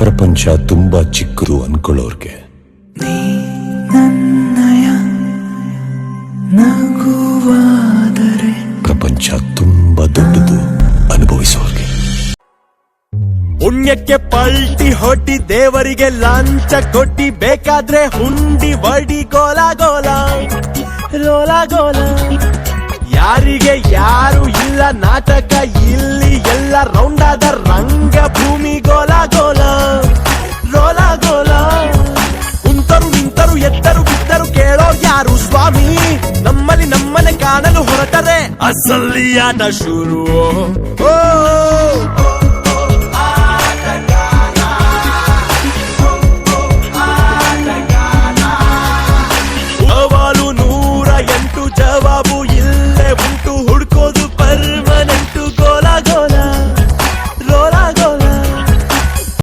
ಪ್ರಪಂಚ ತುಂಬಾ ಚಿಕ್ಕದು ಅನ್ಕೊಳ್ಳೋರ್ಗೆ ನೀ ನನ್ನಯ ನಗುವಾದರೆ ಪ್ರಪಂಚ ತುಂಬಾ ದೊಡ್ಡದು ಅನುಭವಿಸೋರ್ಗೆ. ಪುಣ್ಯಕ್ಕೆ ಪಲ್ಟಿ ಹೊಟ್ಟಿ ದೇವರಿಗೆ ಲಂಚ ಕೊಟ್ಟಿ ಬೇಕಾದ್ರೆ ಹುಂಡಿ ಬಡಿ ಗೋಲ ಗೋಲ ರೋಲ ಗೋಲ. ಯಾರಿಗೆ ಯಾರು ಇಲ್ಲ ನಾಟಕ ಇಲ್ಲಿ ಎಲ್ಲ ರೌಂಡಾದ ರಂಗಭೂಮಿ ಗೋಲ ಗೋಲ ರೋಲ ಗೋಲ. ಕುಂತರು ನಿಂತರು ಎತ್ತರು ಬಿದ್ದರು ಕೇಳೋ ಯಾರು ಸ್ವಾಮಿ. ನಮ್ಮಲ್ಲಿ ನಮ್ಮನೆ ಕಾಣಲು ಹೊರಟರೆ ಅಸಲಿ ಆಟ ಶುರು. ಓ